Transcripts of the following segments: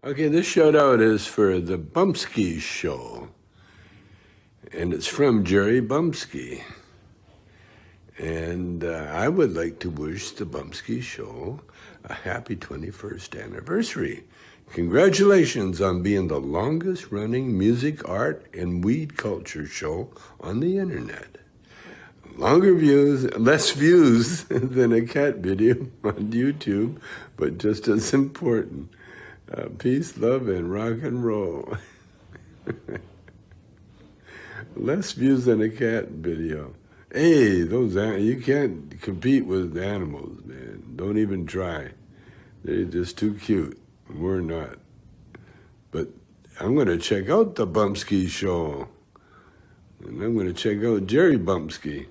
Okay, this shout out is for the Bumpskey show, and it's from Jerry Bumpskey. And I would like to wish the Bumpskey show a happy 21st anniversary. Congratulations on being the longest running music, art, and weed culture show on the internet. Longer views, less views than a cat video on YouTube, but just as important. Peace, love, and rock and roll. Less views than a cat video. Hey, you can't compete with animals, man. Don't even try. They're just too cute. We're not. But I'm going to check out the Bumpskey show. And I'm going to check out Jerry Bumpskey.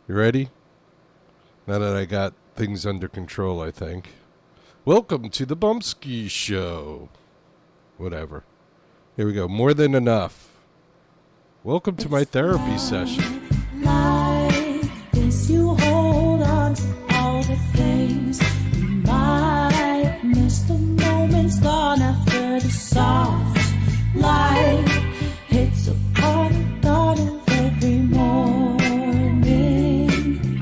You ready? Now that I got things under control, I think. Welcome to the Bumpskey Show. Whatever. Here we go. More than enough. Welcome to my therapy session. Like this, you hold on to all the things you might miss. The moments gone after the soft light hits upon the dawn of every morning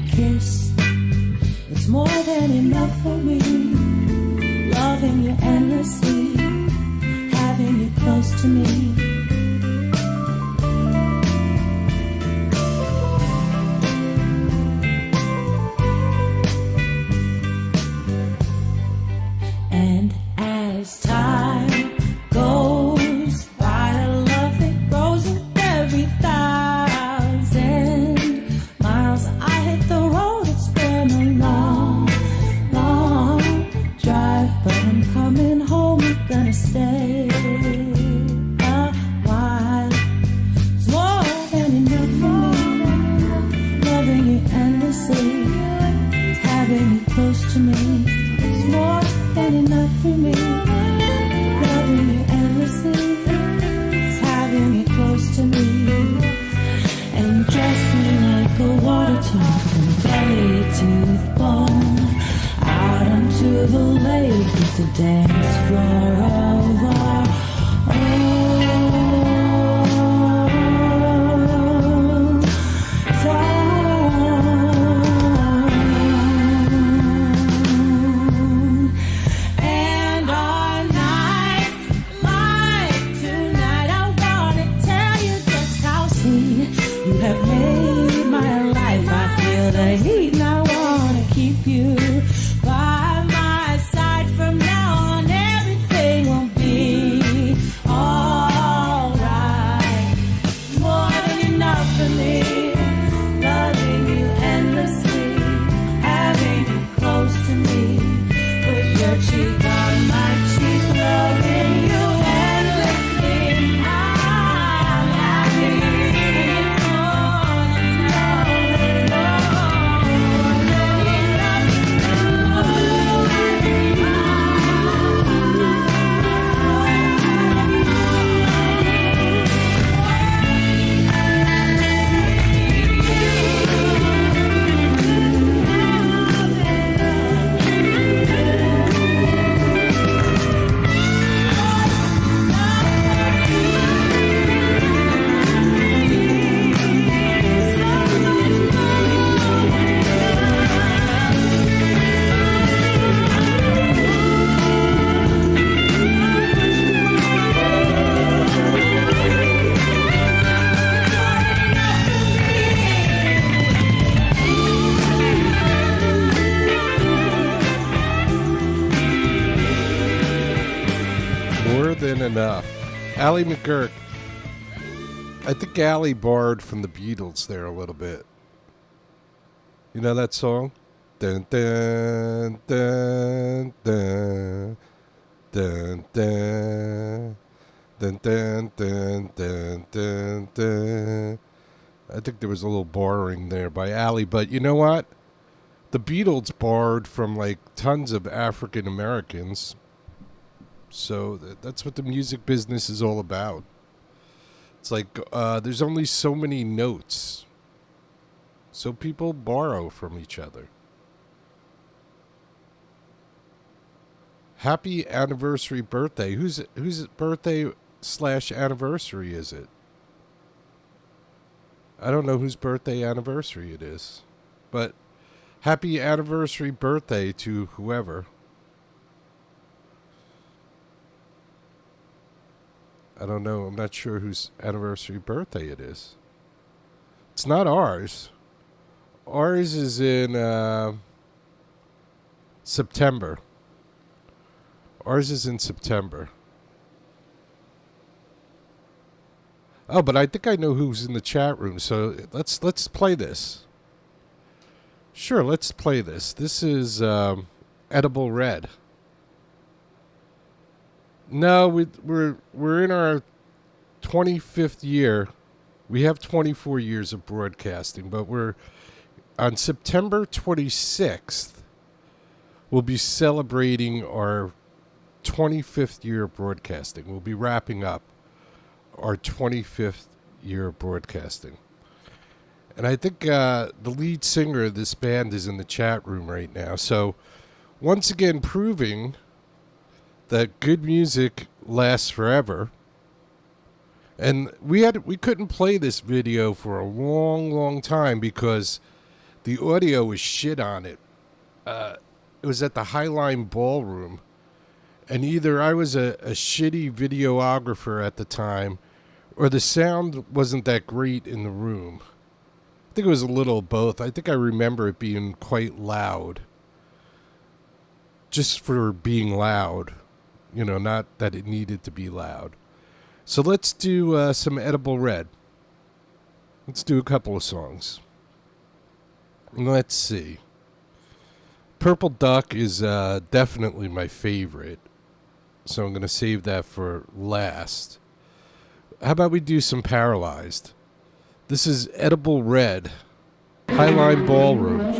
kiss. It's more than enough for me. Loving you endlessly, having you close to me. And as time goes by, a love that grows with every 1,000 miles. I hit the road, it's been a long, long drive, but I'm coming home, we're gonna stay a while. It's more than enough for me, loving you endlessly, having you close to me. It's more than enough for me, loving you endlessly, having you close to me. And trust me like a water talk from belly to the bone. Out onto the lake is the dance floor of our own town. And on nights like tonight, I wanna tell you just how sweet you have made my life. I feel the heat and I wanna keep you by my side from now on. Everything will be alright. It's more than enough for me, loving you endlessly, having you close to me. Put your cheek on my cheek, loving you endlessly. I'm happy. It's more than enough More than enough. Ally McGurk. I think Ally borrowed from the Beatles there a little bit. You know that song? Dun dun dun dun dun dun dun dun dun dun dun dun. I think there was a little borrowing there by Ally, but you know what? The Beatles borrowed from like tons of African Americans. So that's what the music business is all about. It's like there's only so many notes. So people borrow from each other. Happy anniversary birthday. Whose birthday / anniversary is it? I don't know whose birthday anniversary it is. But happy anniversary birthday to whoever. I don't know. I'm not sure whose anniversary birthday it is. It's not ours. Ours is in September. Ours is in September. Oh, but I think I know who's in the chat room. So let's play this. Sure, let's play this. This is Edible Red. No, we're in our 25th year. We have 24 years of broadcasting, but we're on September 26th. We'll be celebrating our 25th year of broadcasting. We'll be wrapping up our 25th year of broadcasting. And I think the lead singer of this band is in the chat room right now. So once again, proving that good music lasts forever. And we couldn't play this video for a long time because the audio was shit on it. It was at the Highline Ballroom, and either I was a shitty videographer at the time, or the sound wasn't that great in the room. I think it was a little of both. I think I remember it being quite loud. Just for being loud. You know, not that it needed to be loud. So let's do some Edible Red. Let's do a couple of songs. Let's see. Purple Duck is definitely my favorite. So I'm going to save that for last. How about we do some Paralyzed? This is Edible Red. Highline Ballroom.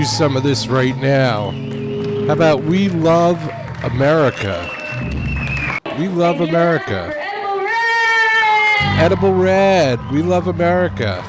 use some of this right now. How about We Love America? We Love America. Edible Red. We Love America.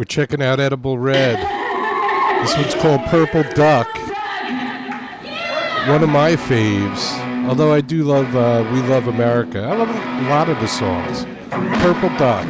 checking out Edible Red. This one's called Purple Duck. One of my faves. Although I do love We Love America. I love a lot of the songs. Purple Duck.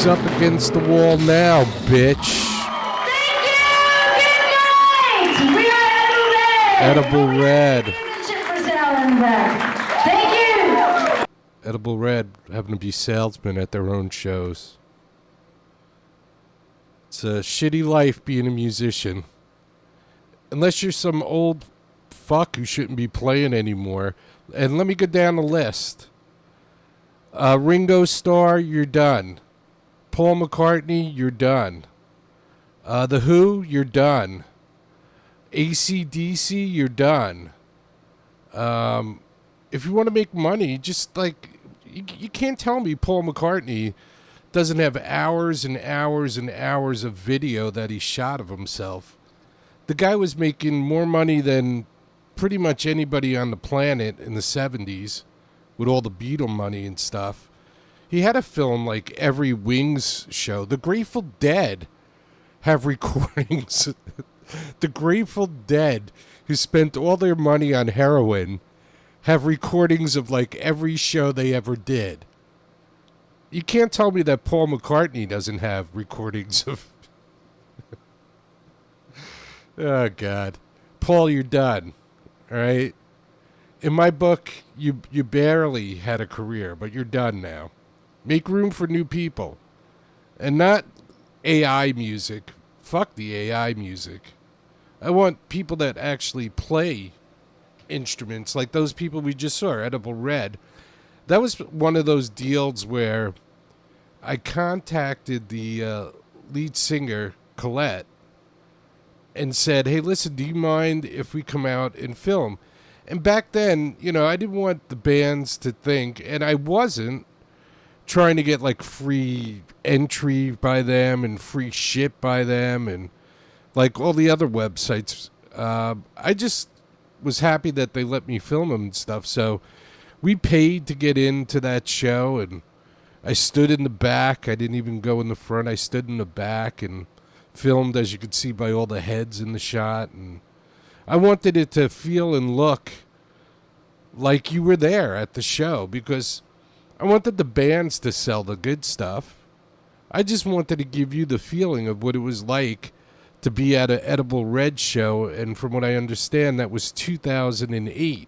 Up against the wall now, bitch. Thank you. Good night. We are Edible Red. For sale in the back. Thank you. Edible Red having to be salesmen at their own shows. It's a shitty life being a musician. Unless you're some old fuck who shouldn't be playing anymore. And let me go down the list. Ringo Starr, you're done. Paul McCartney, you're done. The Who, you're done. AC/DC, you're done. If you want to make money, just like, you can't tell me Paul McCartney doesn't have hours and hours and hours of video that he shot of himself. The guy was making more money than pretty much anybody on the planet in the 70s with all the Beatle money and stuff. He had to film like every Wings show. The Grateful Dead have recordings. The Grateful Dead, who spent all their money on heroin, have recordings of like every show they ever did. You can't tell me that Paul McCartney doesn't have recordings of... Oh, God. Paul, you're done. All right? In my book, you barely had a career, but you're done now. Make room for new people. And not AI music. Fuck the AI music. I want people that actually play instruments, like those people we just saw, Edible Red. That was one of those deals where I contacted the lead singer, Colette, and said, hey, listen, do you mind if we come out and film? And back then, I didn't want the bands to think, and I wasn't trying to get like free entry by them and free ship by them and like all the other websites. I just was happy that they let me film them and stuff. So we paid to get into that show, and I stood in the back. I didn't even go in the front. I stood in the back and filmed, as you could see by all the heads in the shot. And I wanted it to feel and look like you were there at the show, because I wanted the bands to sell the good stuff. I just wanted to give you the feeling of what it was like to be at an Edible Red show. And from what I understand, that was 2008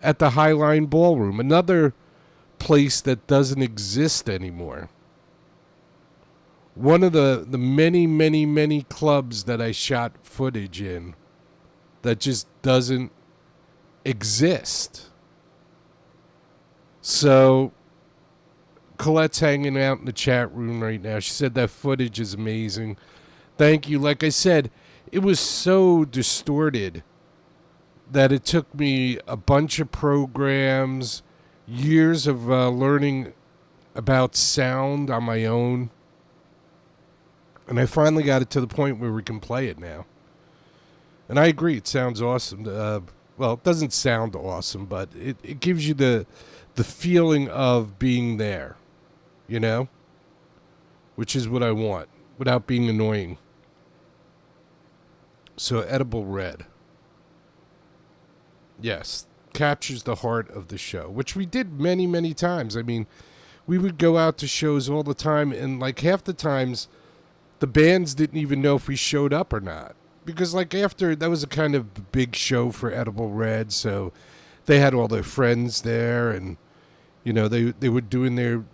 at the Highline Ballroom, another place that doesn't exist anymore. One of the many, many, many clubs that I shot footage in that just doesn't exist. So Colette's hanging out in the chat room right now. She said that footage is amazing. Thank you. Like I said, it was so distorted that it took me a bunch of programs, years of learning about sound on my own. And I finally got it to the point where we can play it now. And I agree, it sounds awesome. Well, it doesn't sound awesome, but it gives you the feeling of being there, which is what I want, without being annoying. So Edible Red, yes, captures the heart of the show, which we did many, many times. I mean, we would go out to shows all the time, and like half the times, the bands didn't even know if we showed up or not. Because like after, that was a kind of big show for Edible Red, so they had all their friends there, and they were doing their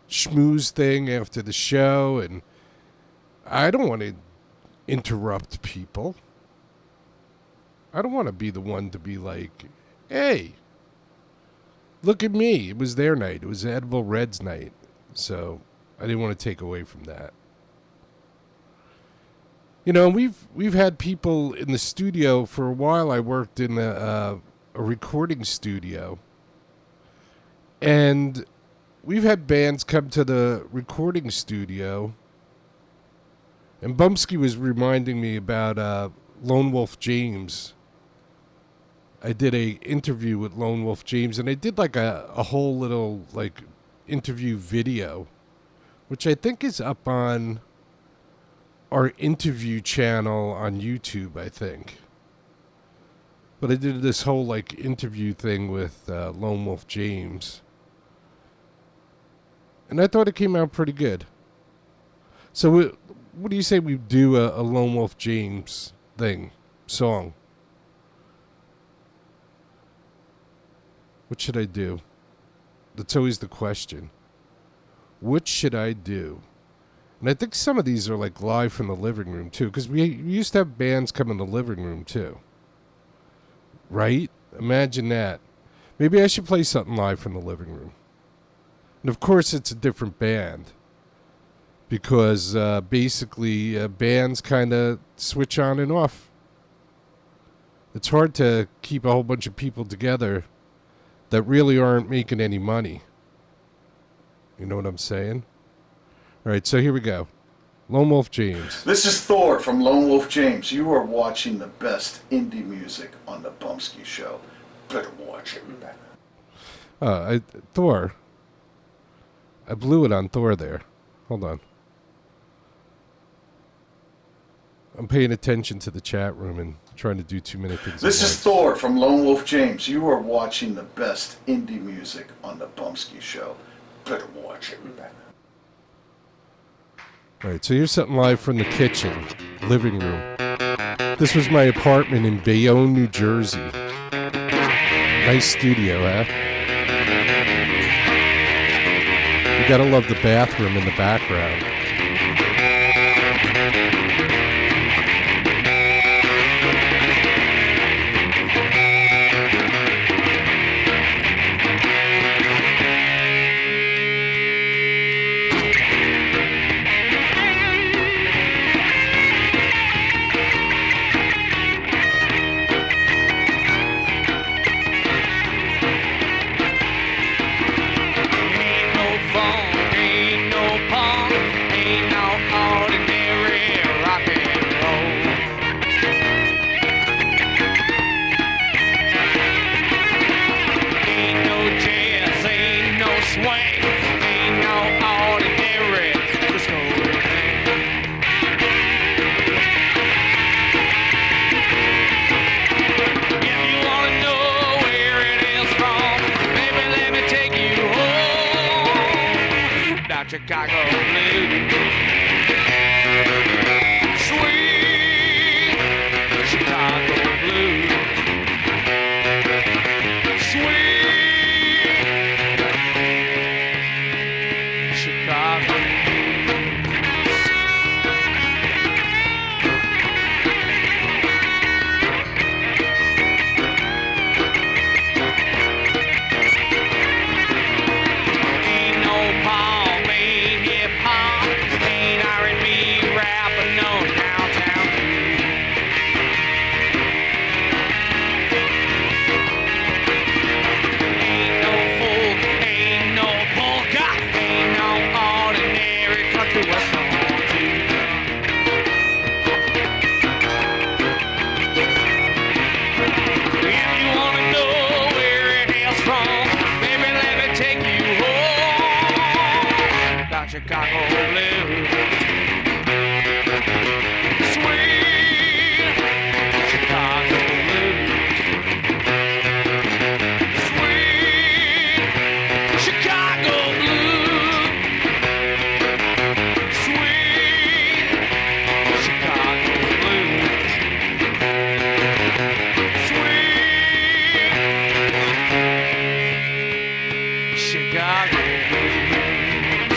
schmooze thing after the show, and I don't want to interrupt people. I don't want to be the one to be like, hey, look at me. It was their night. It was Edible Red's night. So I didn't want to take away from that. We've had people in the studio for a while. I worked in a recording studio, and we've had bands come to the recording studio. And Bumpskey was reminding me about Lone Wolf James. I did a interview with Lone Wolf James, and I did like a whole little like interview video, which I think is up on our interview channel on YouTube, I think. But I did this whole like interview thing with Lone Wolf James, and I thought it came out pretty good. So what do you say we do a Lone Wolf James song? What should I do? That's always the question. What should I do? And I think some of these are like live from the living room too, because we used to have bands come in the living room too. Right? Imagine that. Maybe I should play something live from the living room. And of course it's a different band, because basically bands kind of switch on and off. It's hard to keep a whole bunch of people together that really aren't making any money. You know what I'm saying? All right, so here we go. Lone Wolf James. This is Thor from Lone Wolf James. You are watching the best indie music on the Bumpskey Show. Better watch it. Thor. I blew it on Thor there. Hold on. I'm paying attention to the chat room and trying to do too many things. This is Thor from Lone Wolf James. You are watching the best indie music on the Bumpskey Show. Better watch it. All right, so here's something live from the kitchen, living room. This was my apartment in Bayonne, New Jersey. Nice studio, huh? You gotta love the bathroom in the background. Chicago blues. Sweet Chicago blues. Sweet Chicago blues. Ain't no palm, ain't hip hop, ain't R&B rap, but no downtown blues. Ain't no folk, ain't no polka, ain't no ordinary country western too. If you wanna know where it hails from, baby, let me take you home. Down Chicago blues. Sweet Chicago blues. Sweet Chicago blues. Sweet Chicago blues. Sweet Chicago blues.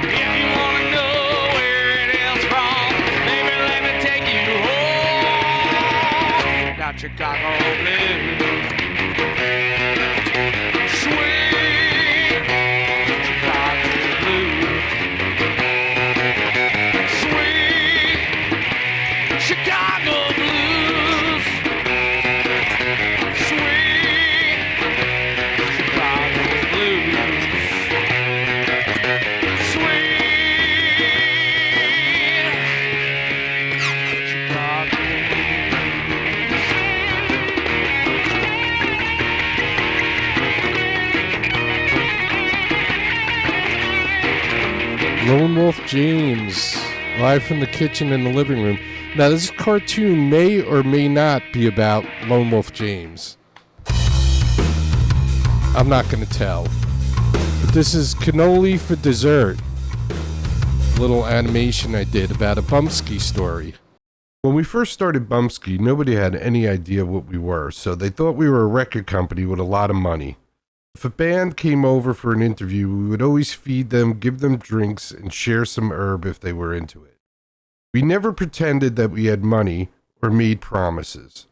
If you wanna know where it is from, baby, let me take you home. Down Chicago blues. Sweet Chicago blues. Sweet Chicago blues. Sweet Chicago blues. Lone Wolf James, live from the kitchen in the living room. Now, this cartoon may or may not be about Lone Wolf James. I'm not going to tell. But this is Cannoli for Dessert. Little animation I did about a Bumpskey story. When we first started Bumpskey, nobody had any idea what we were, so they thought we were a record company with a lot of money. If a band came over for an interview, we would always feed them, give them drinks, and share some herb if they were into it. We never pretended that we had money or made promises.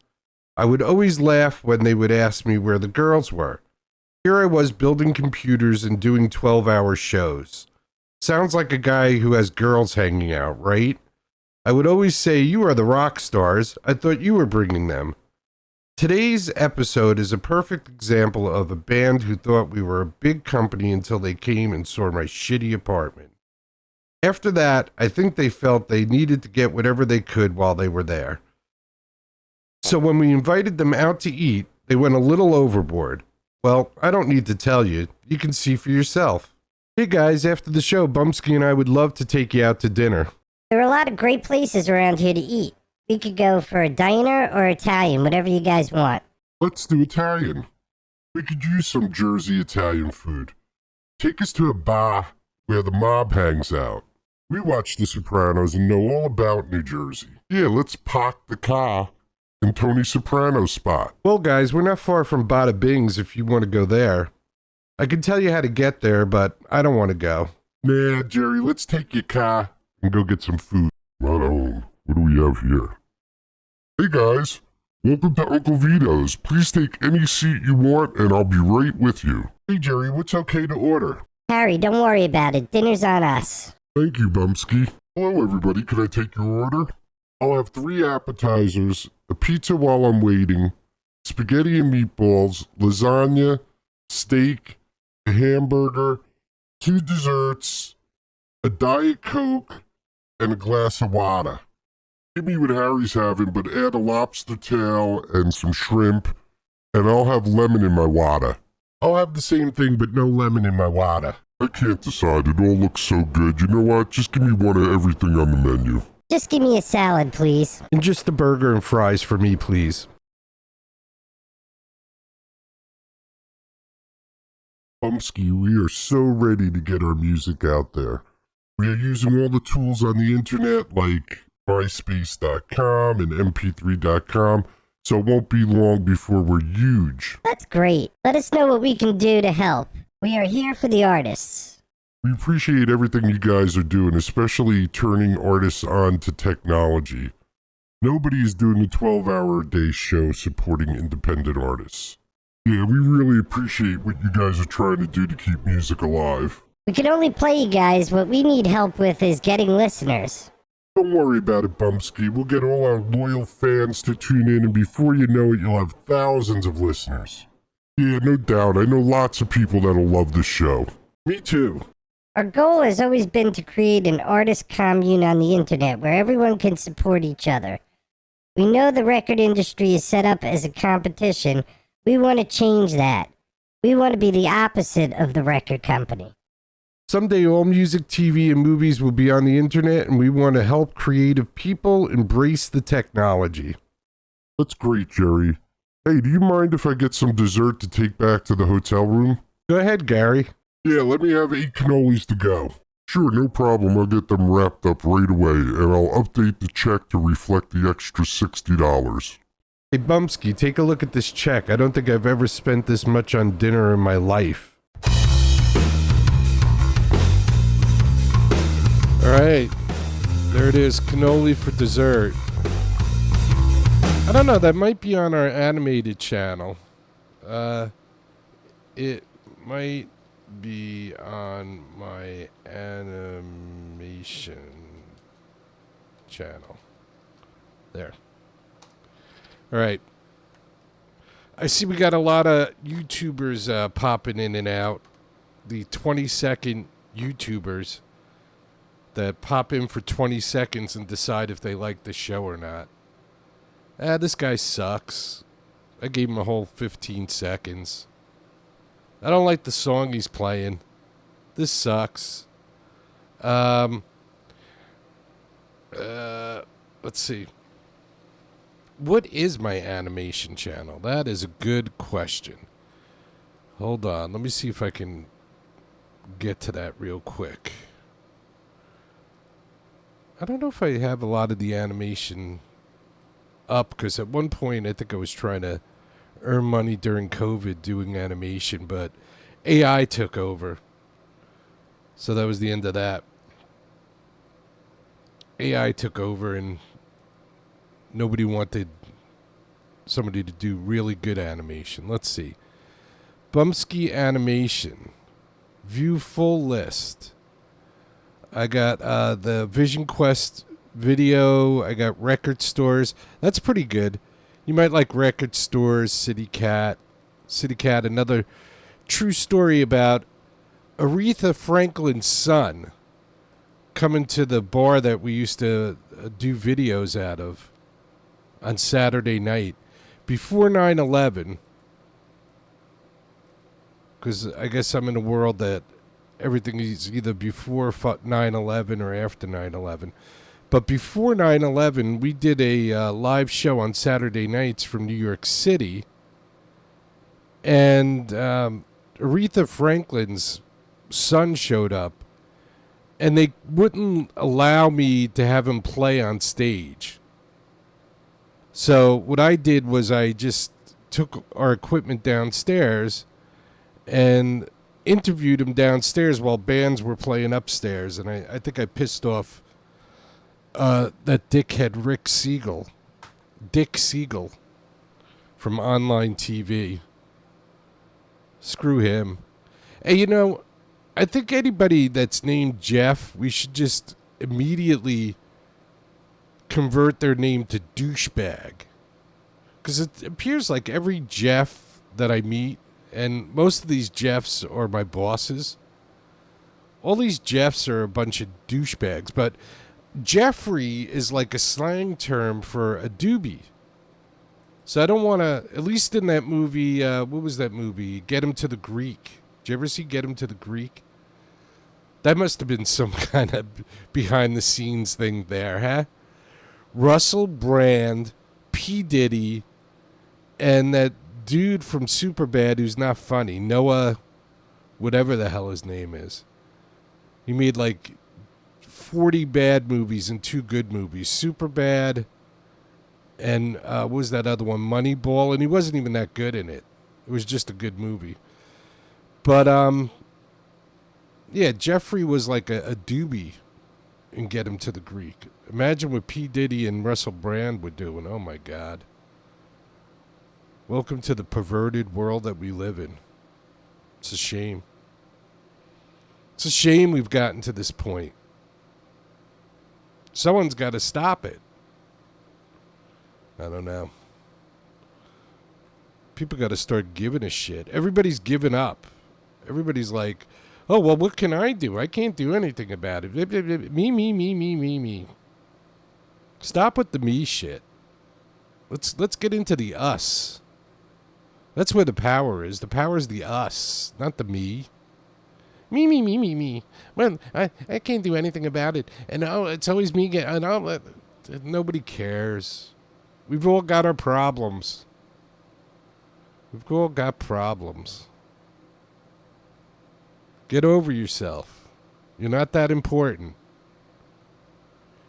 I would always laugh when they would ask me where the girls were. Here I was building computers and doing 12-hour shows. Sounds like a guy who has girls hanging out, right? I would always say, "You are the rock stars. I thought you were bringing them." Today's episode is a perfect example of a band who thought we were a big company until they came and saw my shitty apartment. After that, I think they felt they needed to get whatever they could while they were there. So when we invited them out to eat, they went a little overboard. Well, I don't need to tell you. You can see for yourself. Hey guys, after the show, Bumpskey and I would love to take you out to dinner. There are a lot of great places around here to eat. We could go for a diner or Italian, whatever you guys want. Let's do Italian. We could use some Jersey Italian food. Take us to a bar where the mob hangs out. We watch The Sopranos and know all about New Jersey. Yeah, let's park the car in Tony Soprano's spot. Well, guys, we're not far from Bada Bing's if you want to go there. I can tell you how to get there, but I don't want to go. Nah, Jerry, let's take your car and go get some food. Right on. What do we have here? Hey guys, welcome to Uncle Vito's. Please take any seat you want and I'll be right with you. Hey Jerry, what's okay to order? Harry, don't worry about it. Dinner's on us. Thank you, Bumpskey. Hello everybody, can I take your order? I'll have 3 appetizers, a pizza while I'm waiting, spaghetti and meatballs, lasagna, steak, a hamburger, 2 desserts, a Diet Coke, and a glass of water. Give me what Harry's having, but add a lobster tail and some shrimp, and I'll have lemon in my water. I'll have the same thing, but no lemon in my water. I can't decide. It all looks so good. You know what? Just give me one of everything on the menu. Just give me a salad, please. And just a burger and fries for me, please. Bumpskey, we are so ready to get our music out there. We are using all the tools on the internet like MySpace.com and MP3.com, so it won't be long before we're huge. That's great. Let us know what we can do to help. We are here for the artists. We appreciate everything you guys are doing, especially turning artists on to technology. Nobody is doing a 12-hour-a-day show supporting independent artists. Yeah, we really appreciate what you guys are trying to do to keep music alive. We can only play you guys. What we need help with is getting listeners. Don't worry about it, Bumpskey. We'll get all our loyal fans to tune in, and before you know it, you'll have thousands of listeners. Yeah, no doubt. I know lots of people that'll love this show. Me too. Our goal has always been to create an artist commune on the internet where everyone can support each other. We know the record industry is set up as a competition. We want to change that. We want to be the opposite of the record company. Someday all music, TV, and movies will be on the internet, and we want to help creative people embrace the technology. That's great, Jerry. Hey, do you mind if I get some dessert to take back to the hotel room? Go ahead, Gary. Yeah, let me have 8 cannolis to go. Sure, no problem. I'll get them wrapped up right away, and I'll update the check to reflect the extra $60. Hey, Bumpskey, take a look at this check. I don't think I've ever spent this much on dinner in my life. All right. There it is, cannoli for dessert. I don't know, that might be on our animated channel. It might be on my animation channel. There. All right. I see we got a lot of YouTubers popping in and out. The 20-second YouTubers that pop in for 20 seconds and decide if they like the show or not. This guy sucks. I gave him a whole 15 seconds. I don't like the song he's playing. This sucks. Let's see. What is my animation channel? That is a good question. Hold on. Let me see if I can get to that real quick. I don't know if I have a lot of the animation up, because at one point I think I was trying to earn money during COVID doing animation, but AI took over. So that was the end of that. AI took over and nobody wanted somebody to do really good animation. Let's see. Bumpskey animation. View full list. I got the Vision Quest video. I got record stores. That's pretty good. You might like record stores, City Cat. City Cat, another true story about Aretha Franklin's son coming to the bar that we used to do videos out of on Saturday night before 9/11. Because I guess I'm in a world that everything is either before 9/11 or after 9/11. But before 9/11, we did a live show on Saturday nights from New York City. And Aretha Franklin's son showed up. And they wouldn't allow me to have him play on stage. So what I did was I just took our equipment downstairs and interviewed him downstairs while bands were playing upstairs. And I think I pissed off that dickhead Dick Siegel from online TV. Screw him. Hey, you know, I think anybody that's named Jeff, we should just immediately convert their name to douchebag. because it appears like every Jeff that I meet, and most of these Jeffs are my bosses. All these Jeffs are a bunch of douchebags, but Jeffrey is like a slang term for a doobie. So I don't want to, at least in that movie, what was that movie? Get Him to the Greek. Did you ever see Get Him to the Greek? That must have been some kind of behind-the-scenes thing there, huh? Russell Brand, P. Diddy, and that dude from Superbad who's not funny, Noah, whatever the hell his name is. He made like 40 bad movies and 2 good movies. Superbad and what was that other one? Moneyball, and he wasn't even that good in it. It was just a good movie. But, yeah, Jeffrey was like a doobie in Get Him to the Greek. Imagine what P. Diddy and Russell Brand were doing. Oh, my God. Welcome to the perverted world that we live in. It's a shame. It's a shame we've gotten to this point. Someone's got to stop it. I don't know. People got to start giving a shit. Everybody's giving up. Everybody's like, oh, well, what can I do? I can't do anything about it. Me. Stop with the me shit. Let's get into the us. That's where the power is. The power is the us, not the me. Me. Well, I can't do anything about it. And oh, it's always me. Nobody cares. We've all got our problems. We've all got problems. Get over yourself. You're not that important.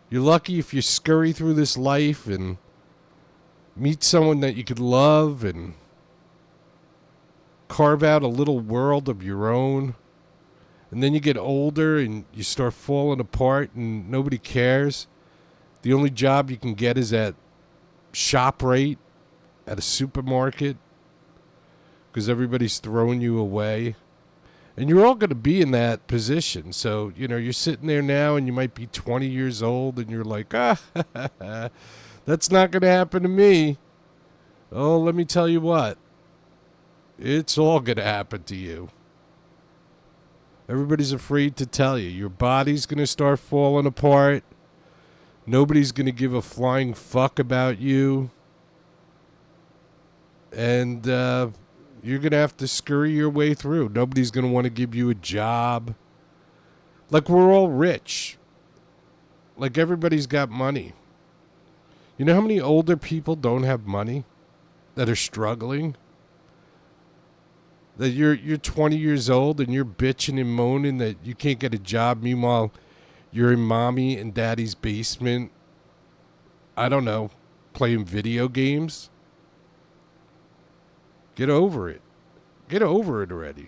You're lucky if you scurry through this life and meet someone that you could love and carve out a little world of your own. And then you get older and you start falling apart and nobody cares. The only job you can get is at ShopRite at a supermarket because everybody's throwing you away. And you're all going to be in that position. So, you're sitting there now and you might be 20 years old and you're like, that's not going to happen to me. Oh, let me tell you what. It's all going to happen to you. Everybody's afraid to tell you. Your body's going to start falling apart. Nobody's going to give a flying fuck about you. And you're going to have to scurry your way through. Nobody's going to want to give you a job. Like, we're all rich. Like, everybody's got money. You know how many older people don't have money that are struggling? That you're 20 years old and you're bitching and moaning that you can't get a job. Meanwhile, you're in mommy and daddy's basement. I don't know, playing video games. Get over it. Get over it already.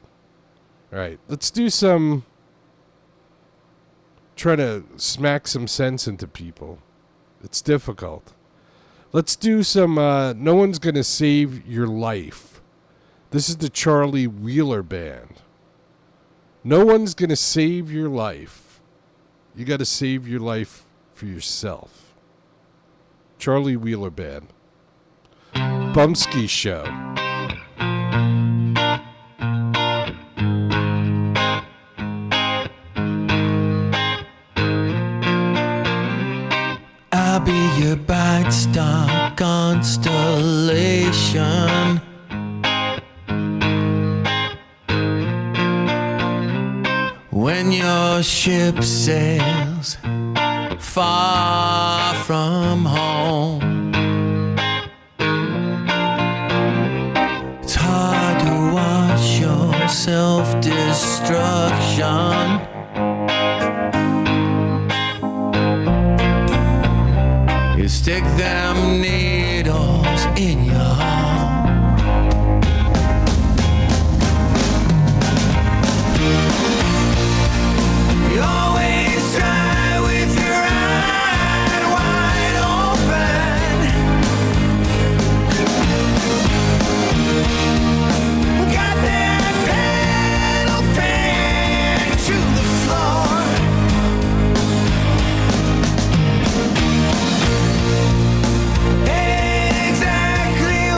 All right, let's do some. Try to smack some sense into people. It's difficult. Let's do some. No one's gonna save your life. This is the Charlie Wheeler Band. No one's going to save your life. You got to save your life for yourself. Charlie Wheeler Band. Bumpskey Show. I'll be your bright star constellation. When your ship sails far from home, it's hard to watch your self-destruction. You stick them needles in your heart. You always try with your eyes wide open. Got that pedal pinned to the floor. Exactly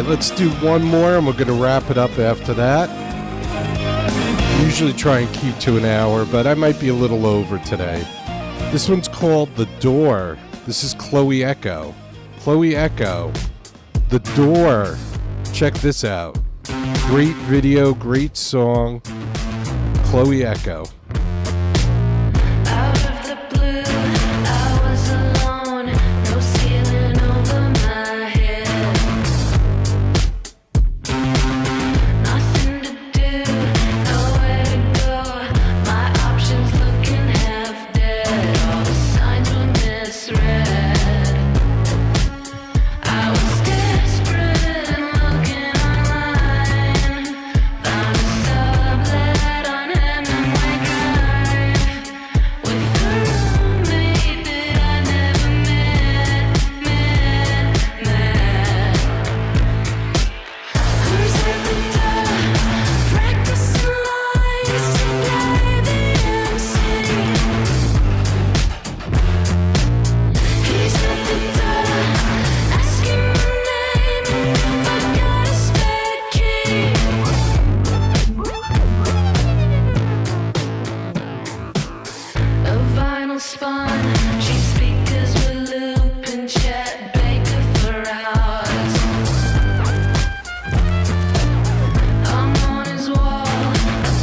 right, let's do one more and we're going to wrap it up after that. Usually try and keep to an hour, but I might be a little over today. This one's called The Door. This is Chloe Echo. Chloe Echo, The Door. Check this out. Great video, great song. Chloe Echo. Out of the blue, I was alone, no ceiling over my head. Nothing to do, nowhere to go. My options looking half dead. All the signs were misread. I was desperate and looking online. Found a sublet on Hemingway Drive with a roommate that I never met. Who's at the door, practicing lines to play the MC? He's at the door, asking my name and if I got a spare key. A vinyl spun, cheap speakers with loop and Chet Baker for hours. I'm on his wall, a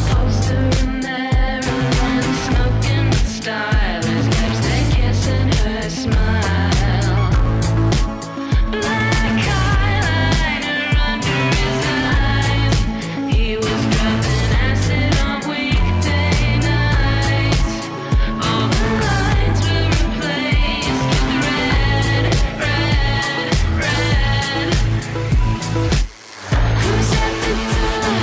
poster in there, and then smoking with stylist, lipstick kissing her smile. Black eyeliner under his eyes. He was dropping acid on weekday nights. All the lines were replaced with red, red, red. Who's at the door,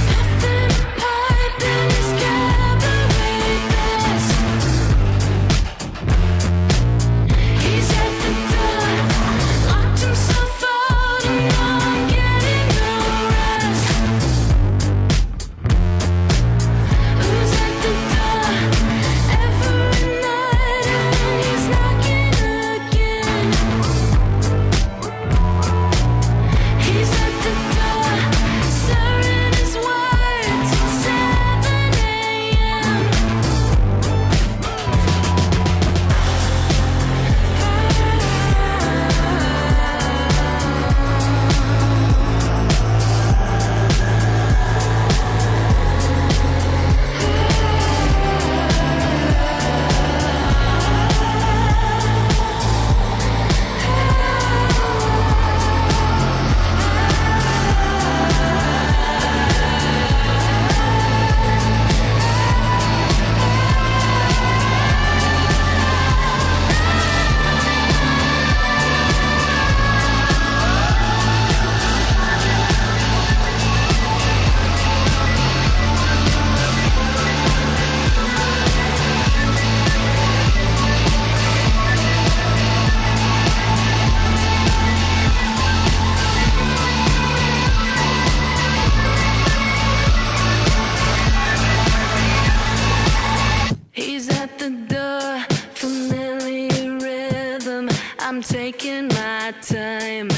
puffing a pipe in his cabaret vest? He's at the door, locked himself out and now I'm getting no rest. Who's at the door, every night and he's knocking again. He's at the door, stirring his words at 7 a.m. He's at the door, familiar rhythm. I'm taking my time.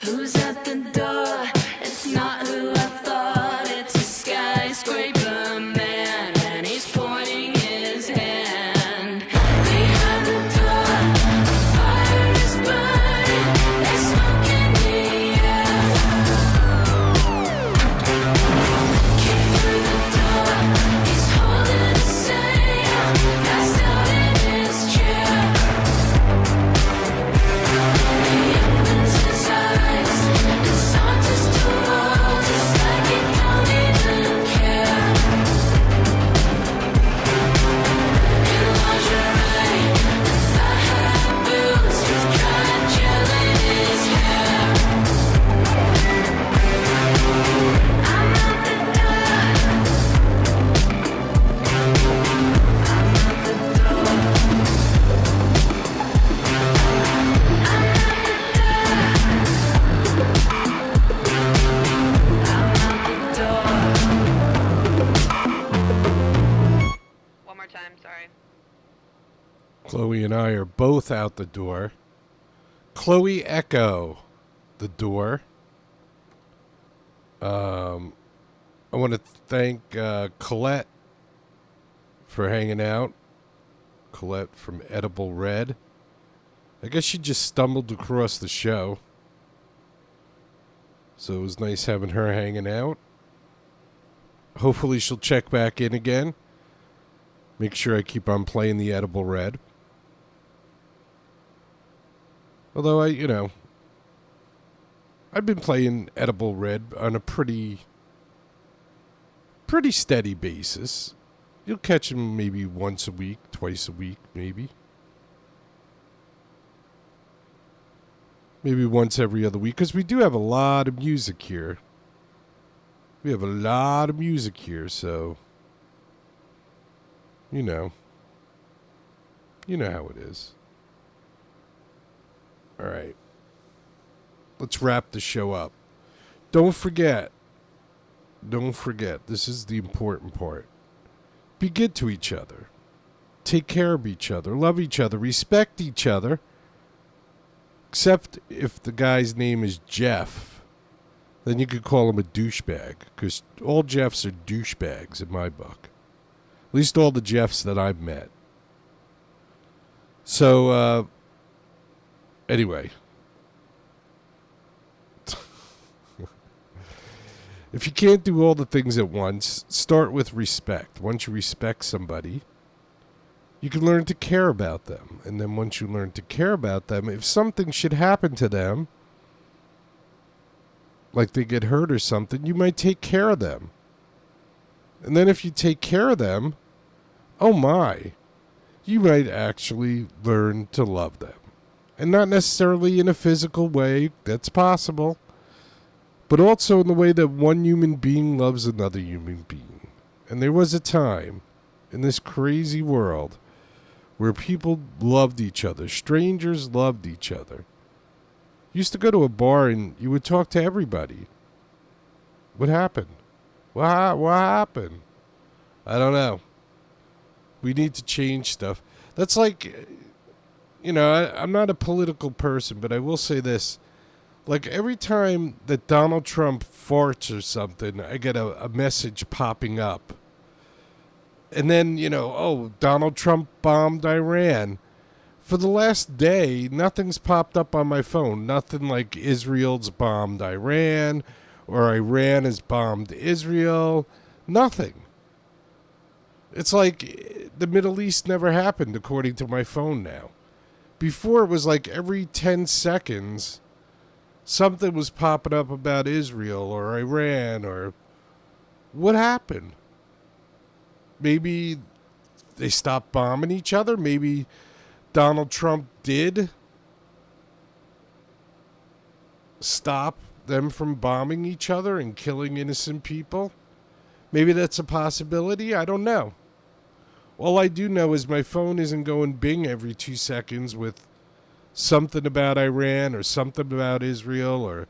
Who's at the door? It's not who I thought. It's a skyscraper man, and he's pointing his hand. Behind the door, a fire is burning. There's smoke in the air. Kick through the door, he's holding a sail, passed out in his chair. He opens his eyes and saunters towards us like he don't even care. In lingerie and thigh-high boots with dry gel in his hair. I'm at the door. One more time, sorry. Chloe and I are both out the door. Chloe Echo, The Door. I want to thank Colette for hanging out. Colette from Edible Red. I guess she just stumbled across the show. So it was nice having her hanging out. Hopefully she'll check back in again. Make sure I keep on playing the Edible Red. Although I've been playing Edible Red on a pretty steady basis. You'll catch them maybe once a week, twice a week, maybe. Maybe once every other week, because we do have a lot of music here. We have a lot of music here, so you know how it is. All right. Let's wrap the show up. Don't forget, this is the important part. Be good to each other. Take care of each other. Love each other. Respect each other. Except if the guy's name is Jeff. Then you could call him a douchebag. Because all Jeffs are douchebags in my book. At least all the Jeffs that I've met. So, anyway. If you can't do all the things at once, start with respect. Once you respect somebody, you can learn to care about them. And then once you learn to care about them, if something should happen to them, like they get hurt or something, you might take care of them. And then if you take care of them, oh my, you might actually learn to love them. And not necessarily in a physical way, that's possible, but also in the way that one human being loves another human being. And there was a time in this crazy world where people loved each other. Strangers loved each other. You used to go to a bar and you would talk to everybody. What happened? What happened? I don't know. We need to change stuff. That's like, I'm not a political person, but I will say this. Like every time that Donald Trump farts or something, I get a message popping up. And then, Donald Trump bombed Iran. For the last day, nothing's popped up on my phone. Nothing like Israel's bombed Iran or Iran has bombed Israel. Nothing. It's like the Middle East never happened, according to my phone now. Before, it was like every 10 seconds, something was popping up about Israel or Iran or what happened? Maybe they stopped bombing each other. Maybe Donald Trump did stop them from bombing each other and killing innocent people. Maybe that's a possibility. I don't know. All I do know is my phone isn't going bing every 2 seconds with something about Iran or something about Israel, or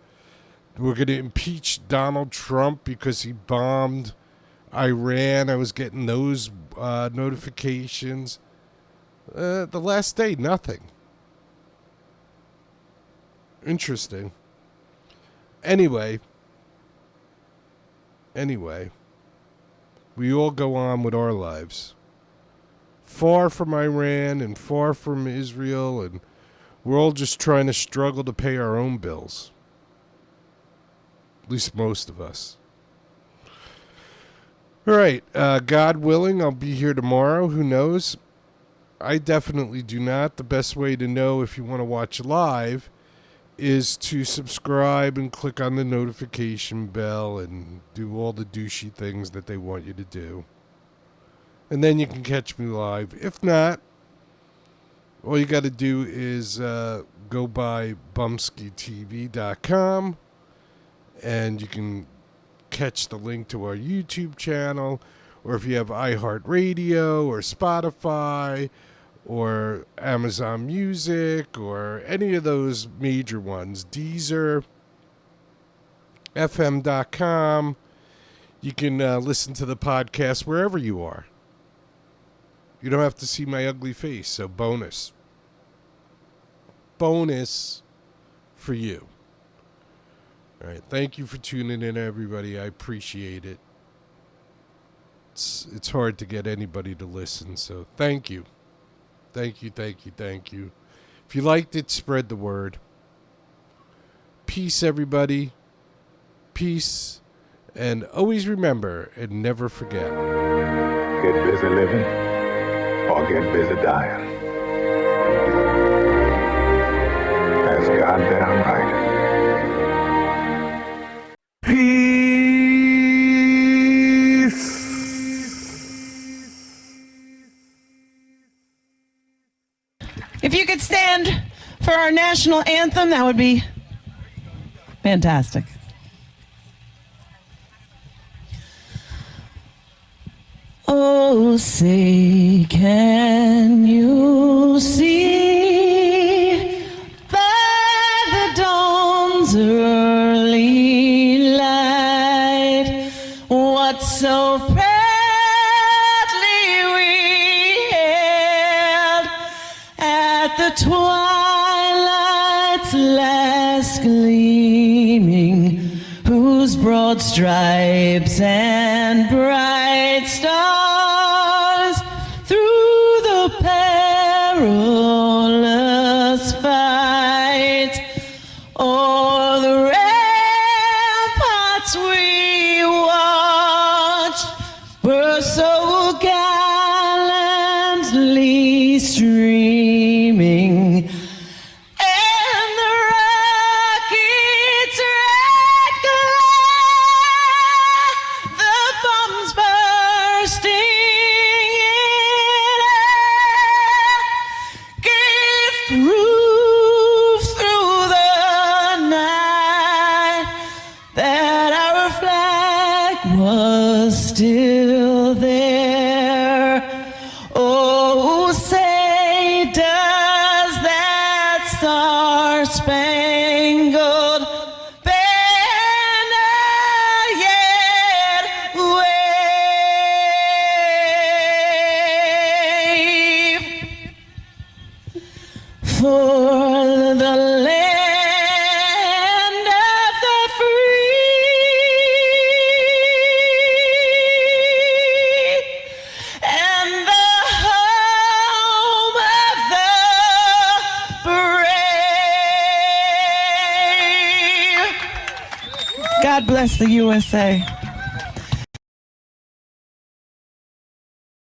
we're going to impeach Donald Trump because he bombed Iran. I was getting those notifications. The last day, nothing. Interesting. Anyway, we all go on with our lives. Far from Iran and far from Israel, and we're all just trying to struggle to pay our own bills. At least most of us. All right, God willing, I'll be here tomorrow. Who knows? I definitely do not. The best way to know if you want to watch live is to subscribe and click on the notification bell and do all the douchey things that they want you to do. And then you can catch me live. If not, all you got to do is go by bumpskeytv.com and you can catch the link to our YouTube channel, or if you have iHeartRadio or Spotify or Amazon Music or any of those major ones, Deezer, FM.com, you can listen to the podcast wherever you are. You don't have to see my ugly face, so bonus. for you. All right. Thank you for tuning in, everybody. I appreciate it. It's hard to get anybody to listen, so thank you. Thank you. If you liked it, spread the word. Peace, everybody. Peace. And always remember and never forget. Get busy living or get busy dying. That's goddamn right. Peace. If you could stand for our national anthem, that would be fantastic. Oh, say, can you see by the dawn's early light what so proudly we hailed at the twilight's last gleaming, whose broad stripes and bright stars through the perilous fight o'er the ramparts we watched were so gallantly streaming. And the rocket's red glare, the bombs bursting in air, gave proof through the night that our flag was still there. Oh, say, does that star-spangled banner yet wave for the land of the free and the home of the brave? God bless the USA.